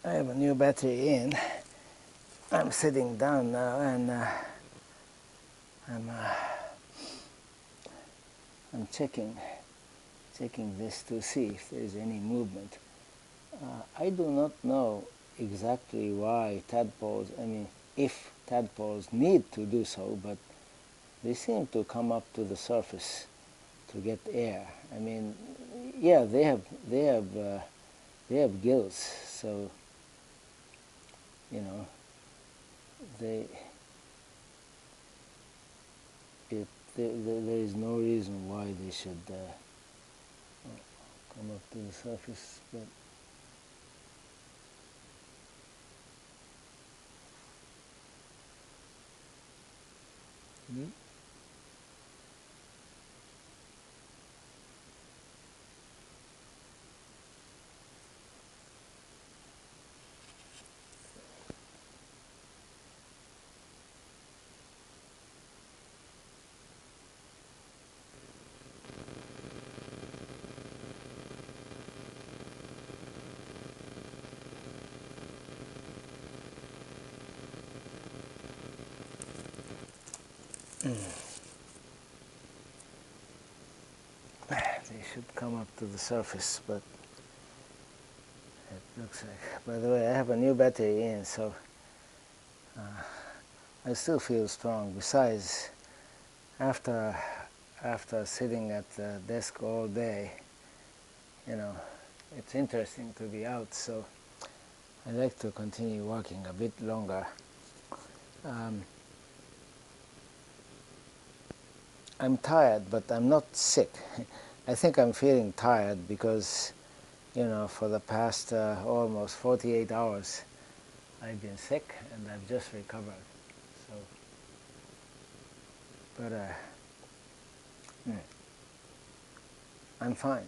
I have a new battery in. I'm sitting down now and I'm checking this to see if there is any movement. I do not know exactly why tadpoles, if tadpoles need to do so, but they seem to come up to the surface to get air. Yeah, they have gills, so they there is no reason why they should come up to the surface, but they should come up to the surface, but it looks like. By the way, I have a new battery in, so I still feel strong. Besides, after sitting at the desk all day, it's interesting to be out, so I like to continue working a bit longer. I'm tired, but I'm not sick. I think I'm feeling tired because, for the past almost 48 hours, I've been sick and I've just recovered. So, but I'm fine.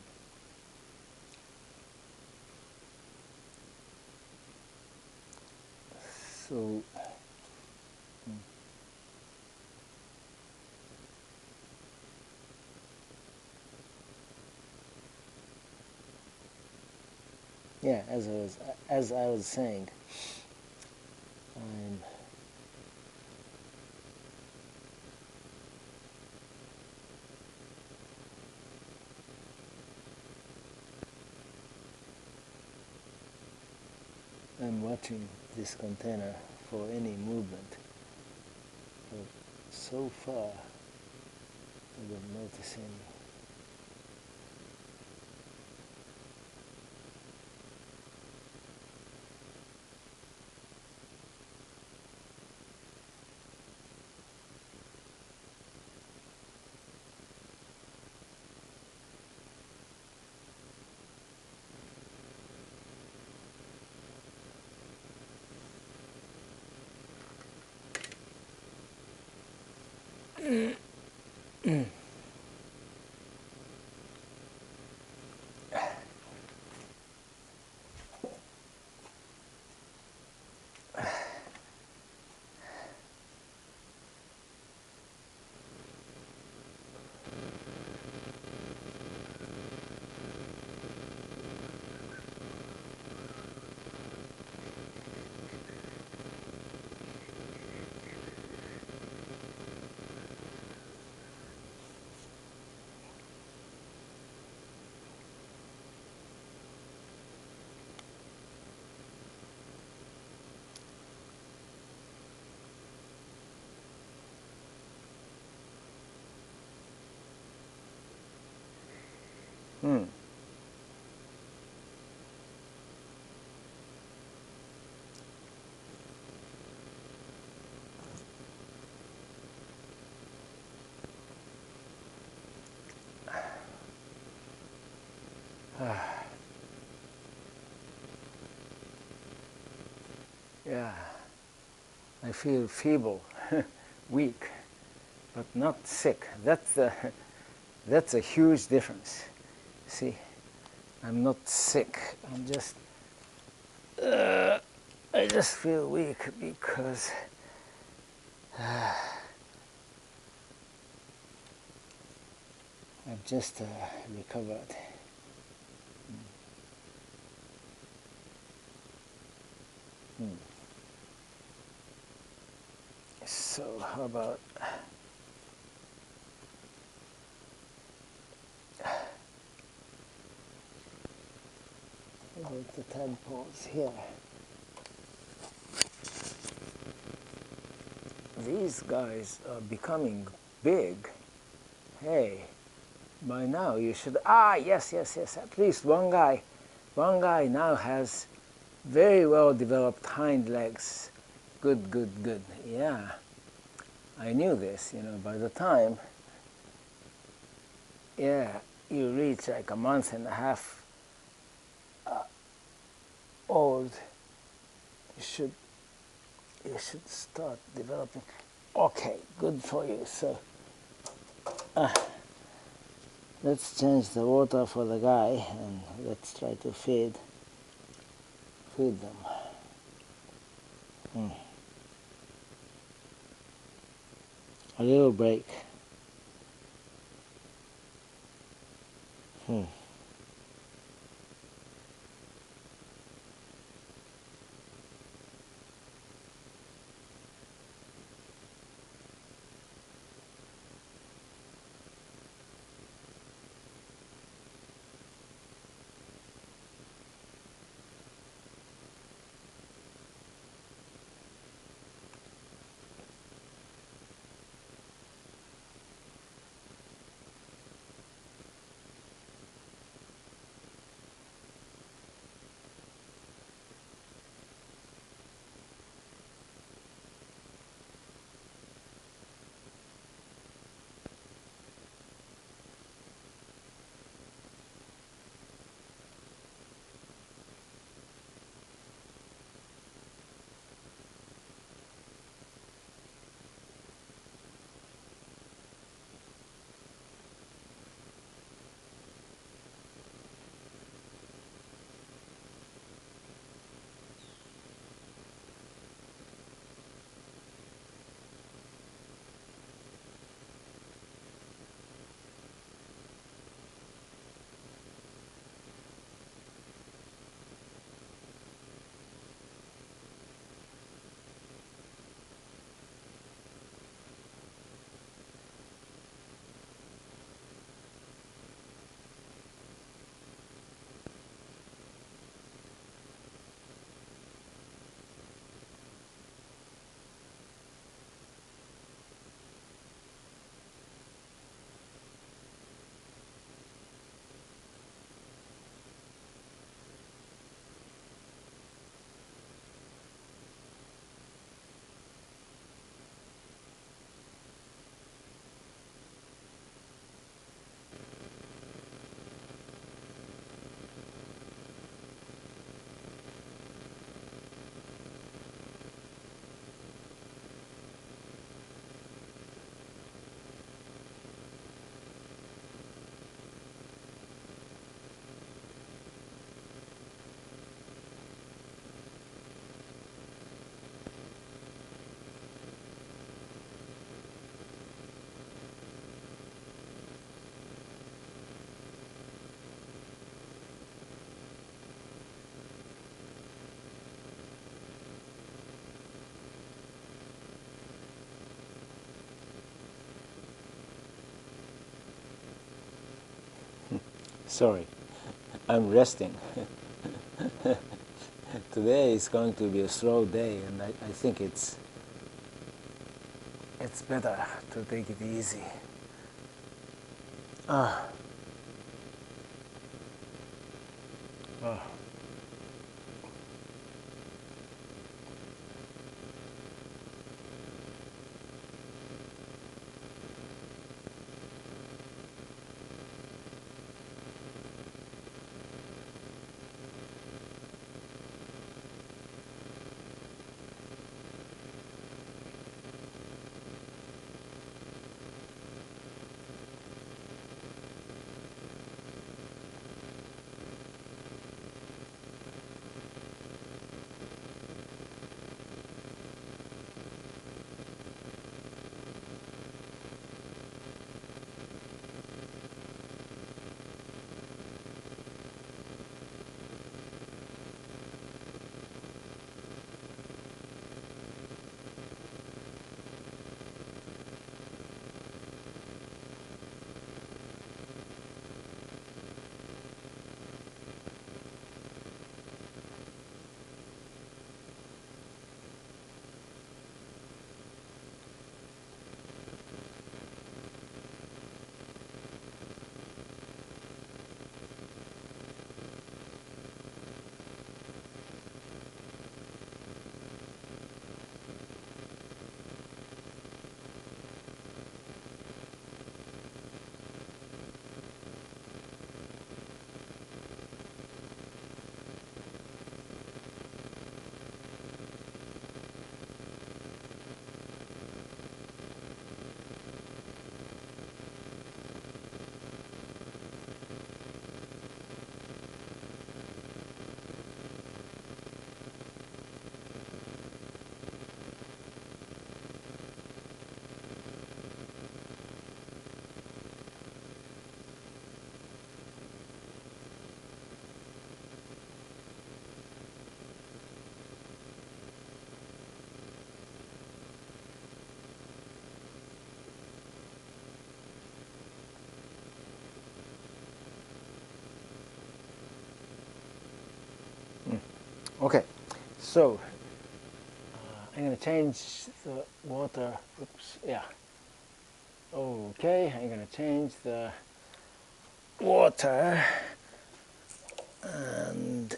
So, yeah, as I was saying, I'm watching this container for any movement, but so far I don't notice any. Yeah, I feel feeble, weak, but not sick. That's a huge difference. See, I'm not sick. I just feel weak because I've just recovered. So how about the tadpoles here? These guys are becoming big. Hey, by now you should, yes, at least one guy now has very well developed hind legs. Good. Yeah, I knew this, by the time, you reach like a month and a half old, you should start developing. Okay, good for you. So let's change the water for the guy and let's try to feed them. A little break. Sorry, I'm resting. Today is going to be a slow day, and I think it's better to take it easy. Ah. Ah. Okay, so I'm going to change the water. Oops, yeah. Okay, I'm going to change the water and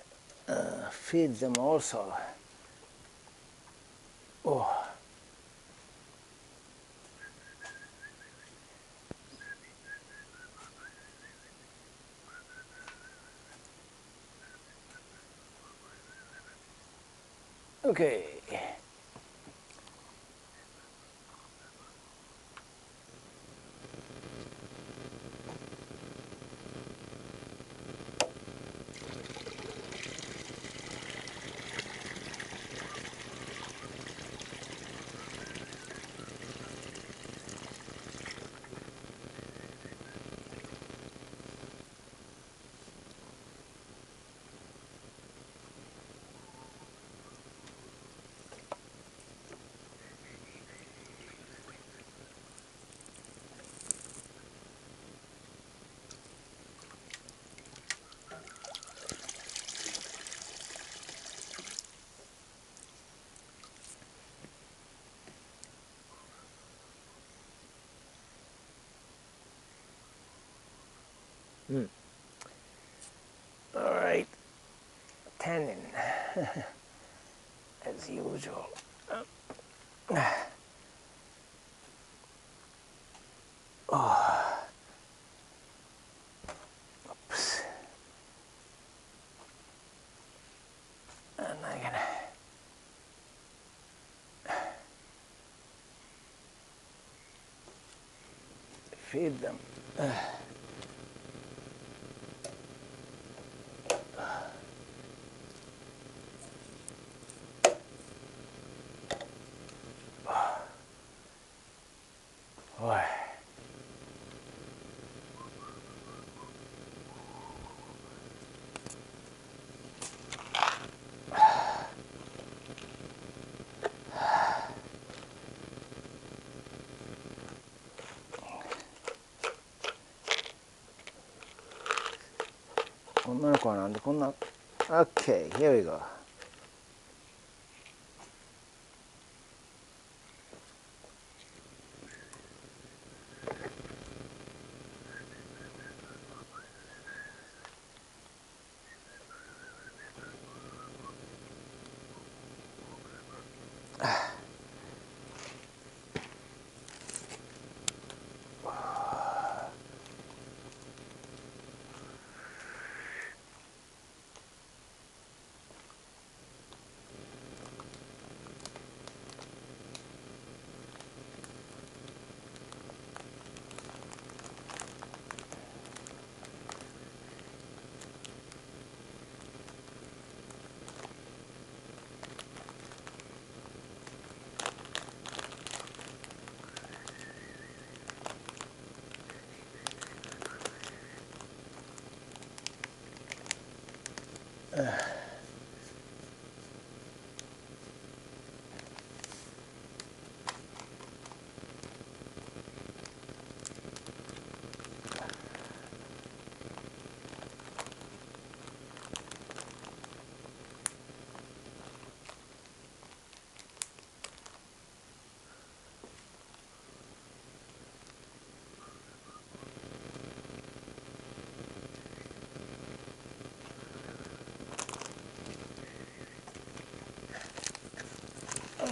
feed them also. Oh. Okay. All right. Tannin, as usual. Oops. And I'm gonna feed them. Boy. Okay, here we go.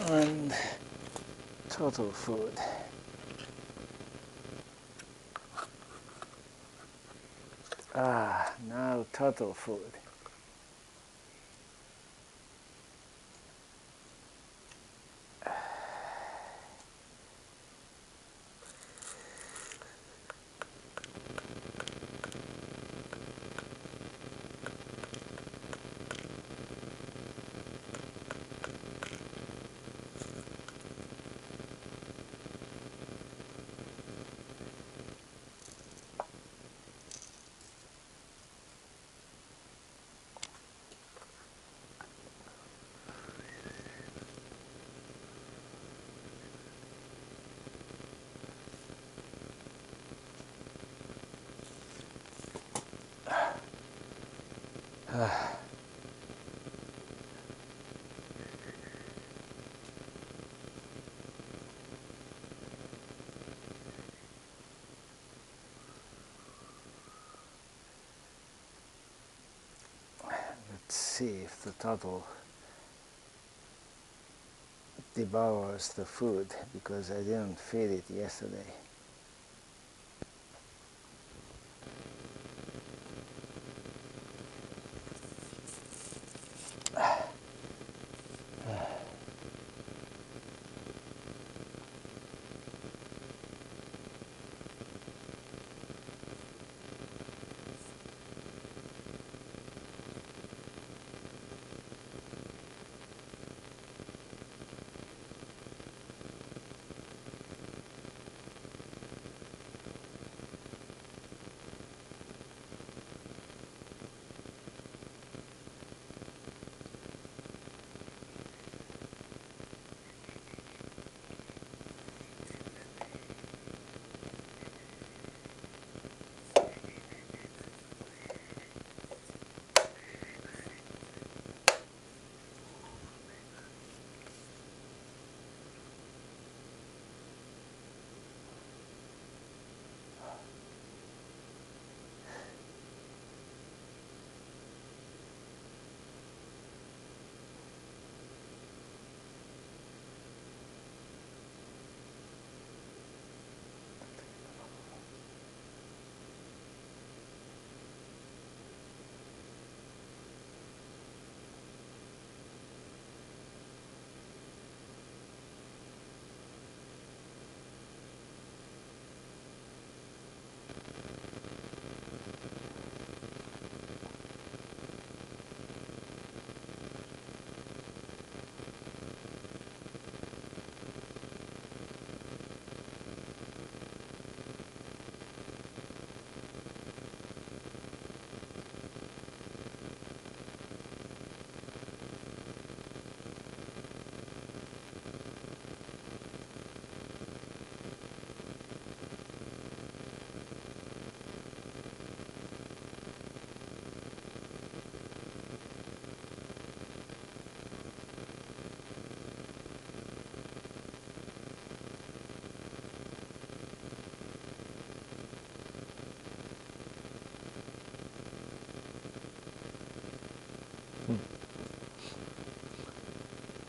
And total food. Now total food. see if the turtle devours the food, because I didn't feed it yesterday.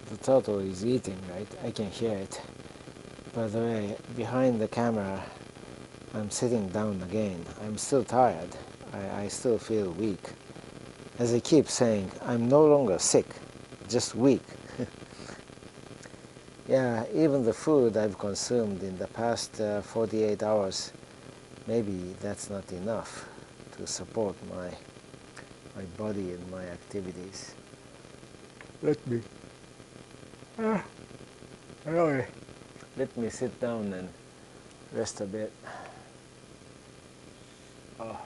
The turtle is eating, right? I can hear it. By the way, behind the camera, I'm sitting down again. I'm still tired. I still feel weak. As I keep saying, I'm no longer sick, just weak. Yeah, even the food I've consumed in the past 48 hours, maybe that's not enough to support my body and my activities. Really? Let me sit down and rest a bit. Oh.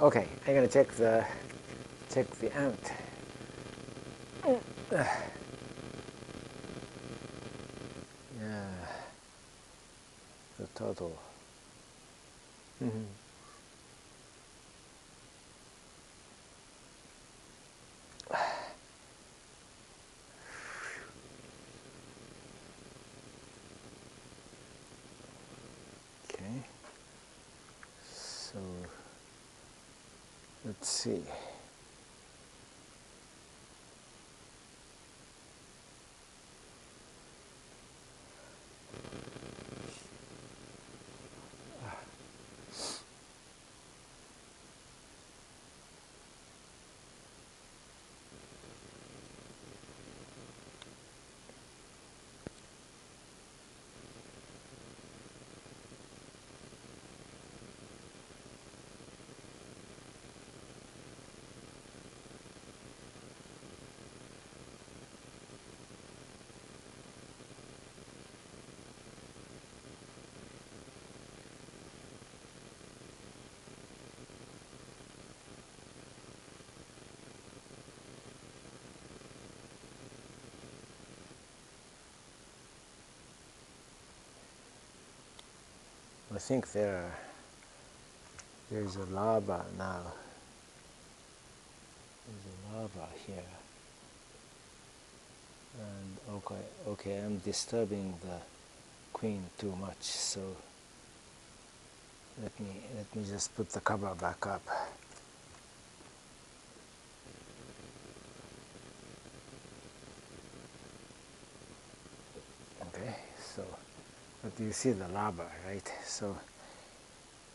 Okay, I'm gonna check the ant. Yeah, the total. Okay, so let's see. I think there's a lava now. There's a lava here. And okay, I'm disturbing the queen too much, so let me just put the cover back up. Okay, so but you see the lava, right? So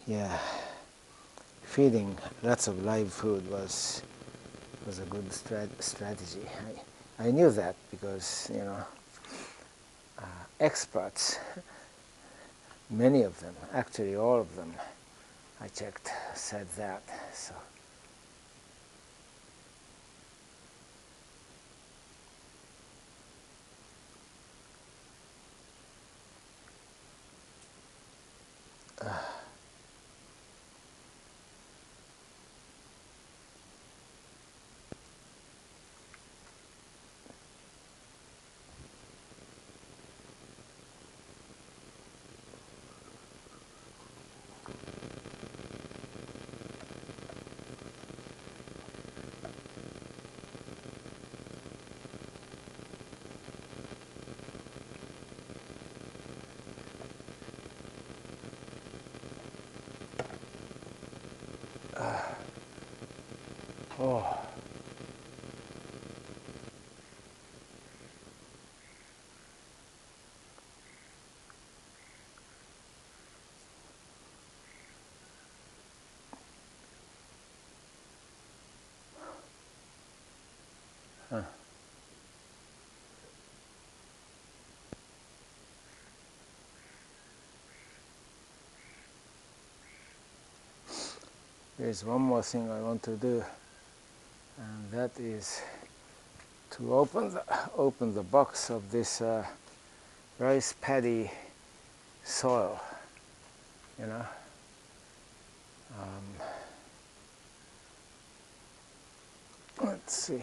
yeah, feeding lots of live food was a good strategy. I knew that because experts, many of them, actually all of them, I checked, said that. So oh. Huh. There's one more thing I want to do, and that is to open the box of this rice paddy soil. You know, let's see.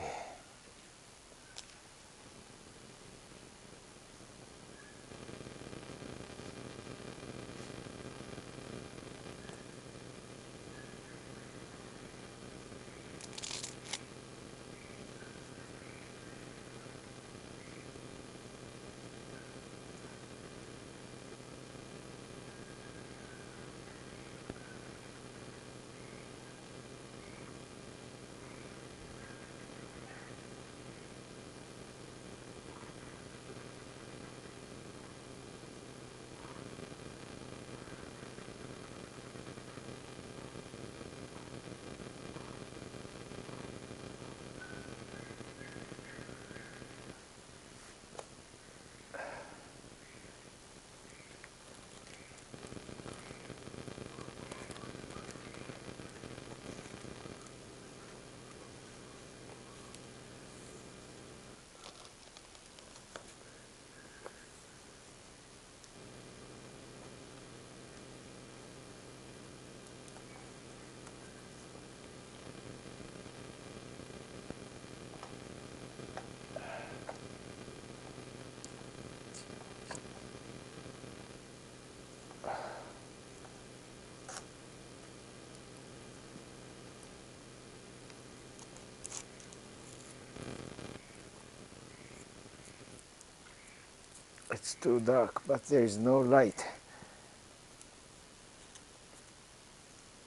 It's too dark, but there is no light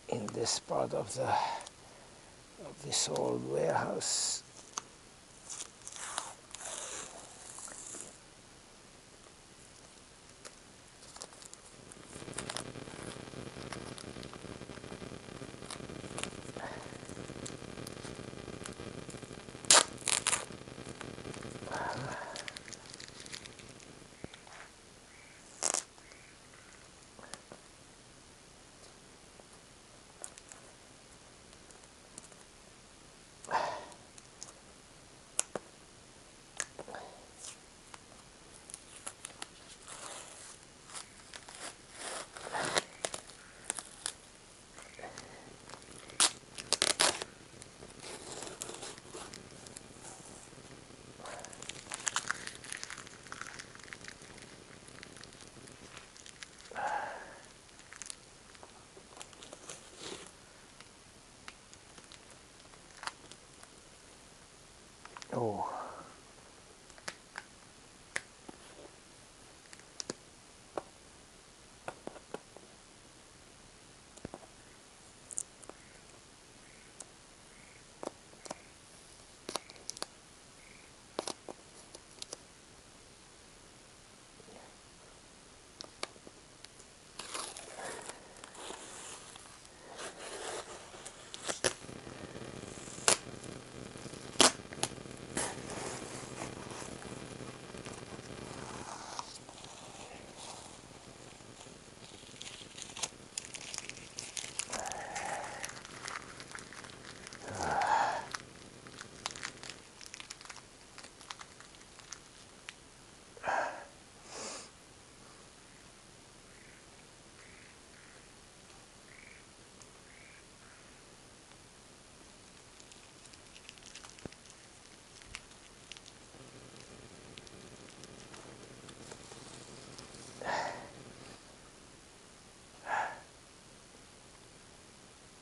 in this part of this old warehouse. Oh.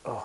Oh.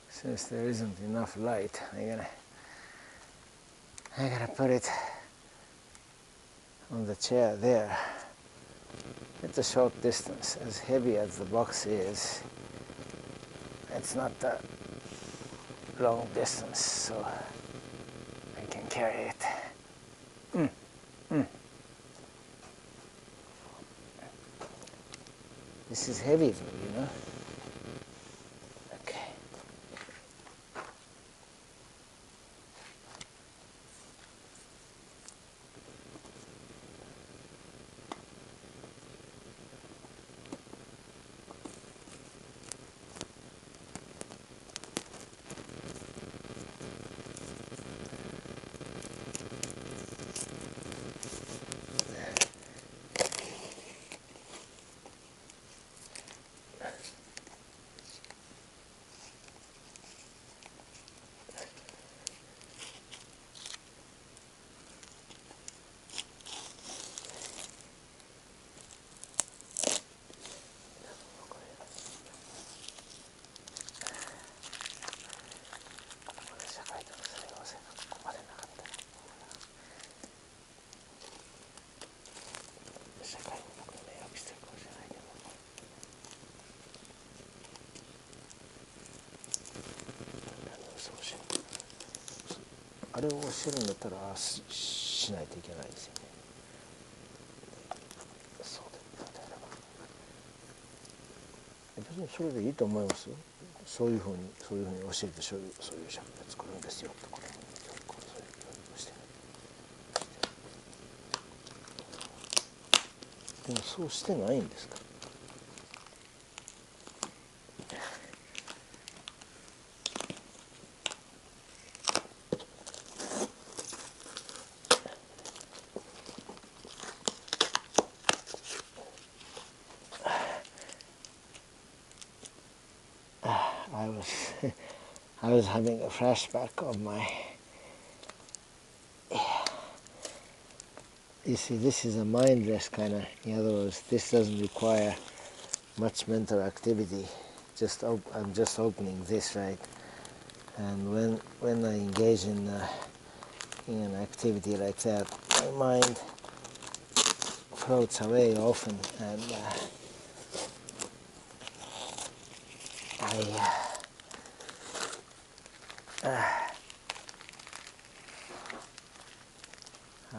Since there isn't enough light, I gotta put it on the chair there. It's a short distance. As heavy as the box is, it's not a long distance, so I can carry it. This is heavy though, Okay.あれを教えるんだったらしないといけないですよね。そうであれば別にそれでいいと思いますよ。そういうふうに教えてそういう尺で作るんですよってこれそういうふうにしてね。でもそうしてないんですか。I was I was having a flashback of my. You see, this is a mindless kind of. In other words, this doesn't require much mental activity. I'm just opening this, right? And when I engage in an activity like that, my mind floats away often, and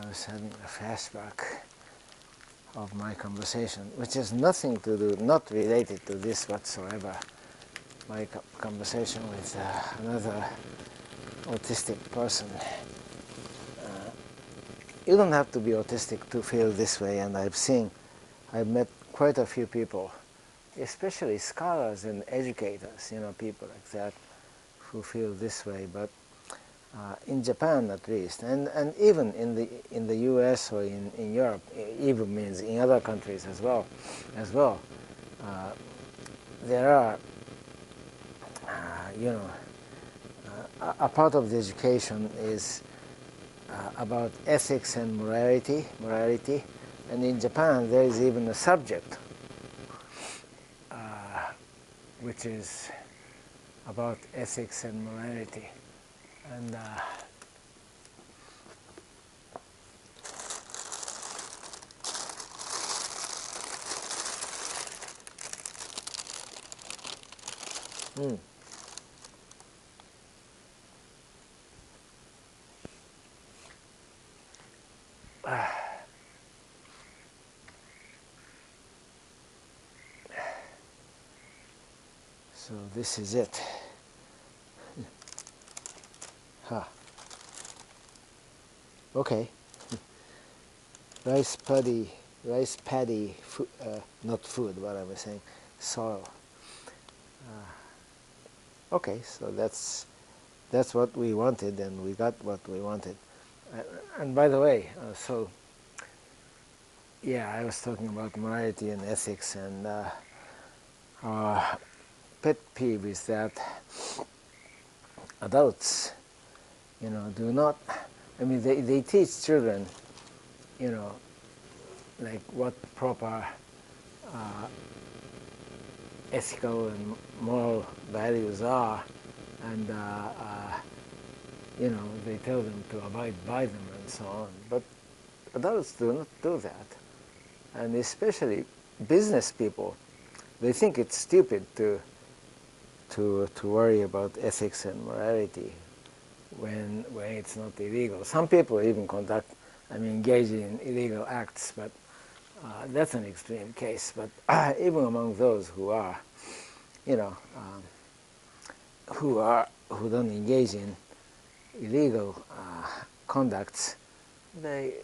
I was having a flashback of my conversation, which has nothing to do, not related to this whatsoever. My conversation with another autistic person. You don't have to be autistic to feel this way, and I've met quite a few people, especially scholars and educators, people like that, who feel this way. But in Japan, at least, and even in the U.S. or in Europe, even means in other countries as well, there are, a part of the education is about ethics and morality, and in Japan there is even a subject which is about ethics and morality, and so this is it. Okay. Rice-paddy, not food, what I was saying, soil. Okay, so that's what we wanted, and we got what we wanted. And by the way, I was talking about morality and ethics, and our pet peeve is that adults, do not. I mean, they teach children, like what proper ethical and moral values are, and they tell them to abide by them and so on. But adults do not do that, and especially business people, they think it's stupid to worry about ethics and morality when it's not illegal. Some people even engage in illegal acts, but that's an extreme case. But even among those who are, who don't engage in illegal conducts, they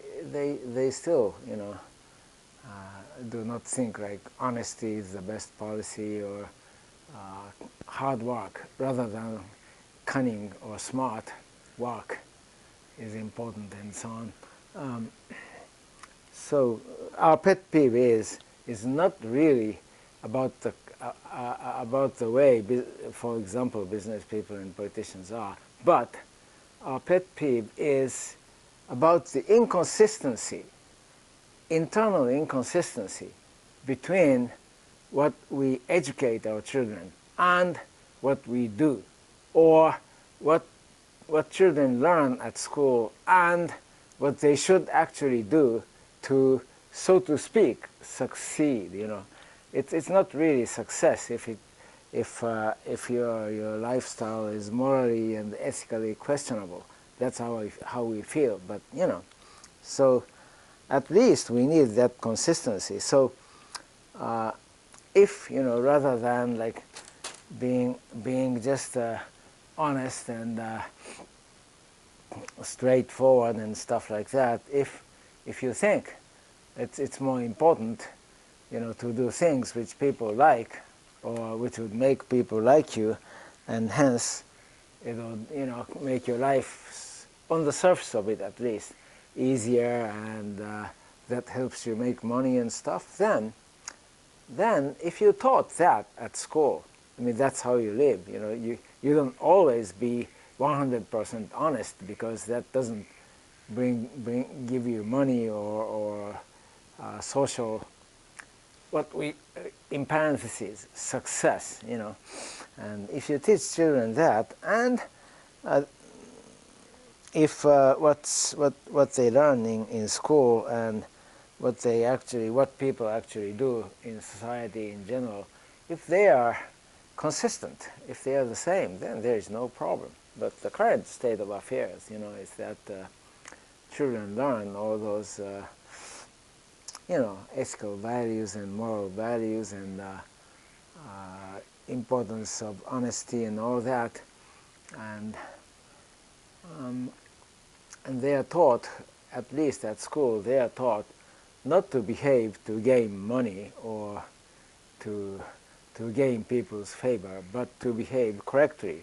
still, do not think like honesty is the best policy, or hard work rather than cunning or smart work is important, and so on. So our pet peeve is not really about the way, for example, business people and politicians are, but our pet peeve is about the internal inconsistency between what we educate our children and what we do, or what children learn at school and what they should actually do to, so to speak, succeed. It's not really success if your lifestyle is morally and ethically questionable. That's how we feel. But so at least we need that consistency. So if rather than like being just honest and straightforward and stuff like that, if you think it's more important to do things which people like, or which would make people like you, and hence it would, make your life, on the surface of it at least, easier, and that helps you make money and stuff, then if you taught that at school, I mean, that's how you live. You don't always be 100% honest, because that doesn't give you money or social, what we in parentheses, success. And if you teach children that, and if what they learn in school and what people actually do in society in general, if they are consistent, if they are the same, then there is no problem. But the current state of affairs, is that children learn all those, ethical values and moral values, and importance of honesty and all that, and they are taught, at least at school, they are taught not to behave to gain money or to gain people's favor, but to behave correctly,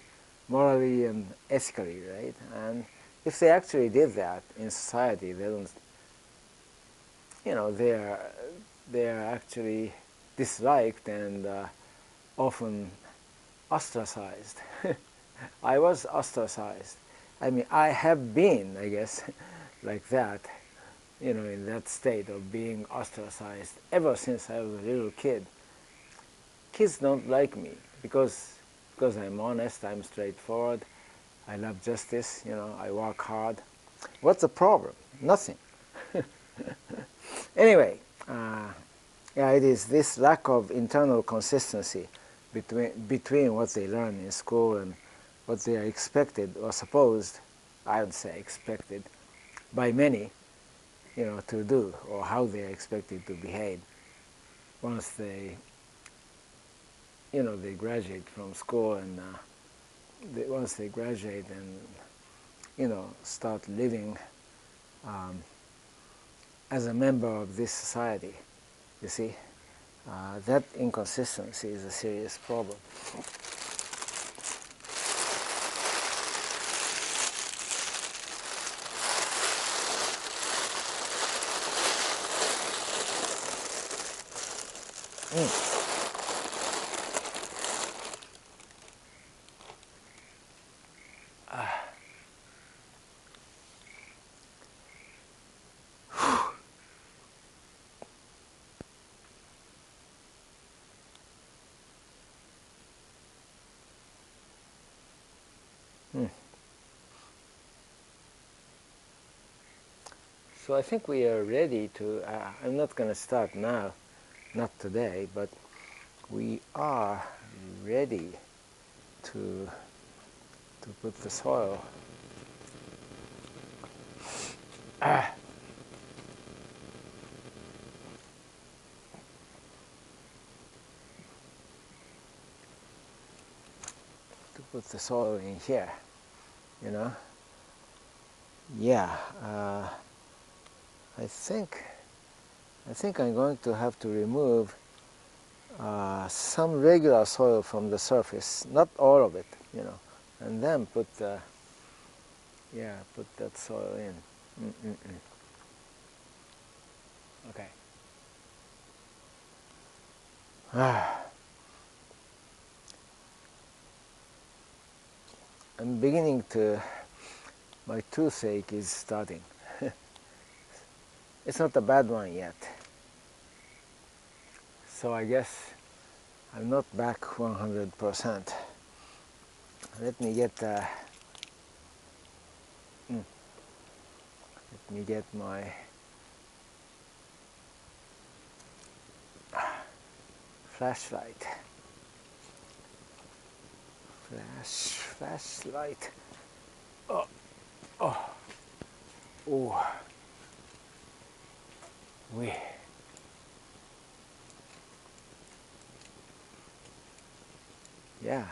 morally and ethically, right? And if they actually did that in society, they don't, they are actually disliked and often ostracized. I was ostracized. I mean, I have been, I guess, like that, in that state of being ostracized ever since I was a little kid. Kids don't like me because I'm honest, I'm straightforward, I love justice, I work hard. What's the problem? Nothing. Anyway, it is this lack of internal consistency between what they learn in school and what they are expected, or supposed, I would say expected, by many, to do, or how they are expected to behave once they, they graduate from school, and once they graduate and, start living as a member of this society. You see, that inconsistency is a serious problem. So I think we are ready to, I'm not going to start now, not today, but we are ready to put the soil. To put the soil in here, Yeah. I think I'm going to have to remove some regular soil from the surface, not all of it, and then put that soil in. Okay. I'm beginning to, my toothache is starting. It's not a bad one yet. So I guess I'm not back 100%. Let me get my flashlight. Flashlight. Oh. Yeah.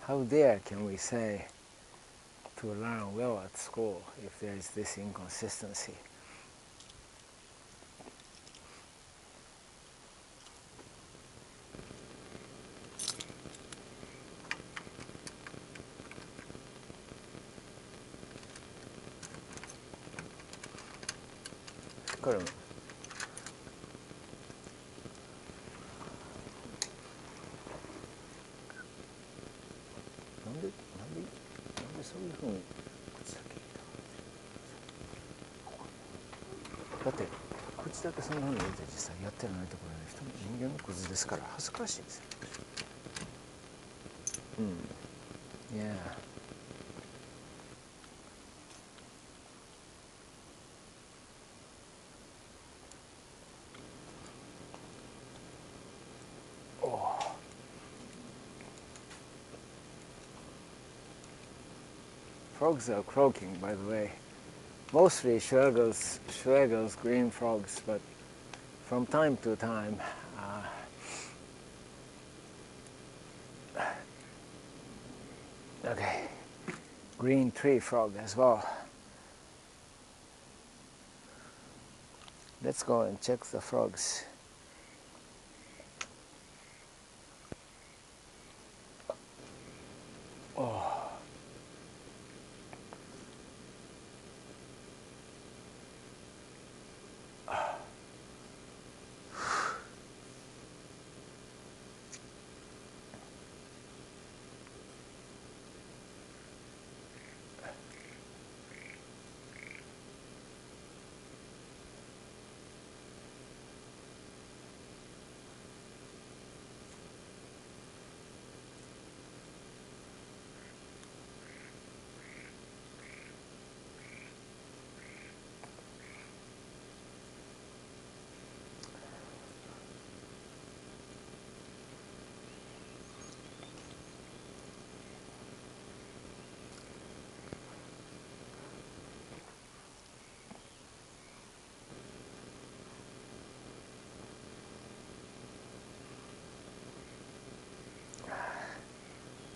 How dare can we say to learn well at school if there is this inconsistency? これもなんでそういうふうに口だけ入れたか。だって口だけそんなふうに入れて実際やってないところで人間のクズですから恥ずかしいですよ。うん。いや。Frogs are croaking, by the way. Mostly Schlegel's green frogs, but from time to time, okay, green tree frog as well. Let's go and check the frogs. Oh.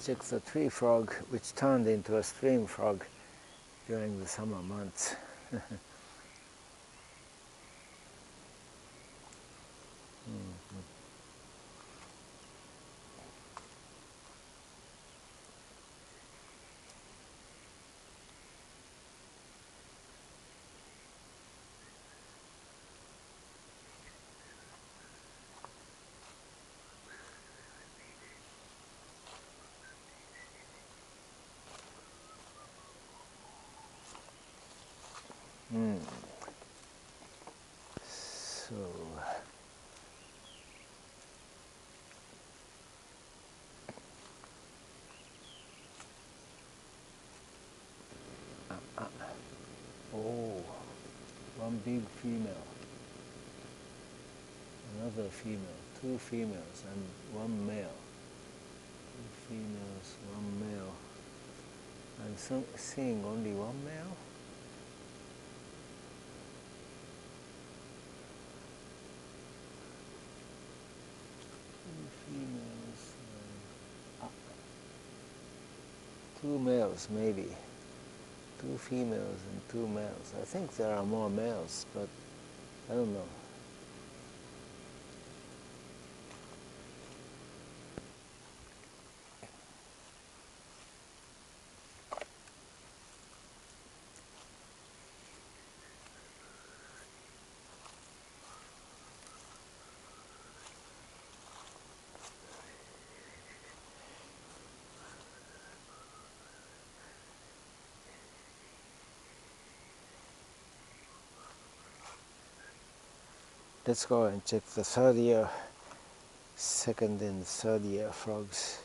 Check the tree frog, which turned into a stream frog during the summer months. So, oh, one big female, another female, two females and one male. Two females, one male. I'm seeing only one male. Two females, two males maybe. Two females and two males. I think there are more males, but I don't know. Let's go and check the third year, second and third year frogs.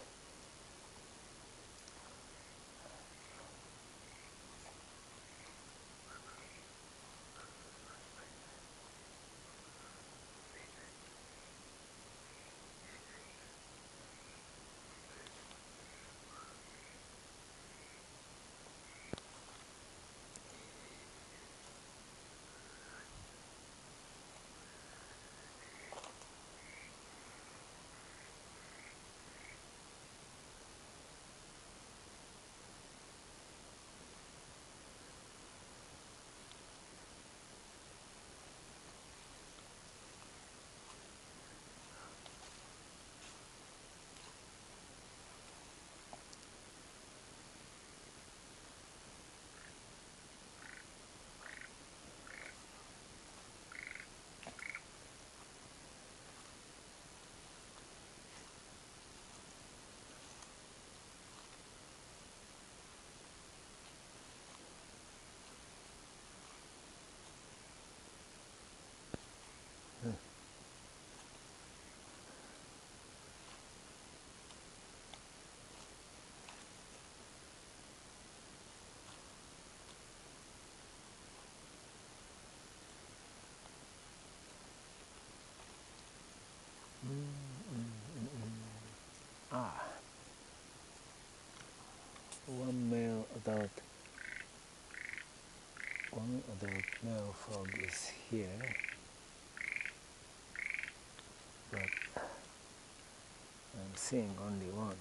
one adult male frog is here, but I'm seeing only one.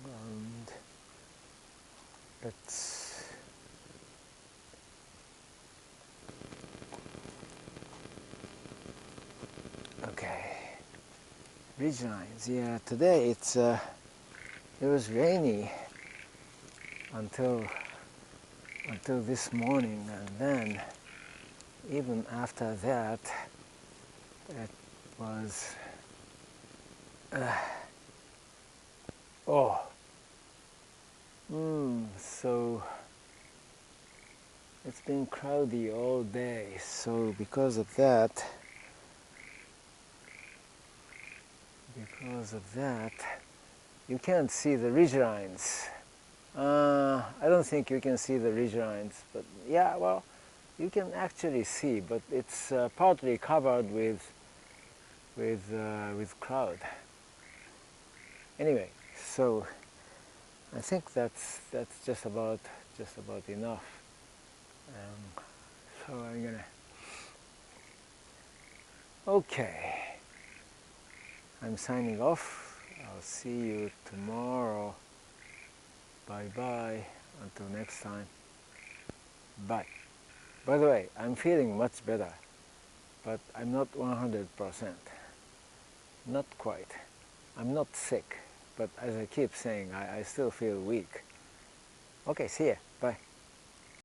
And let's okay, ridgelines. Yeah, today it was rainy until this morning, and then even after that it was so it's been cloudy all day, so because of that you can't see the ridgelines. I don't think you can see the ridgelines, but yeah, well, you can actually see, but it's partly covered with cloud. Anyway, so I think that's just about enough. So I'm gonna. Okay, I'm signing off. I'll see you tomorrow. Bye bye. Until next time. Bye. By the way, I'm feeling much better, but I'm not 100%. Not quite. I'm not sick, but as I keep saying, I still feel weak. Okay, see ya. Bye.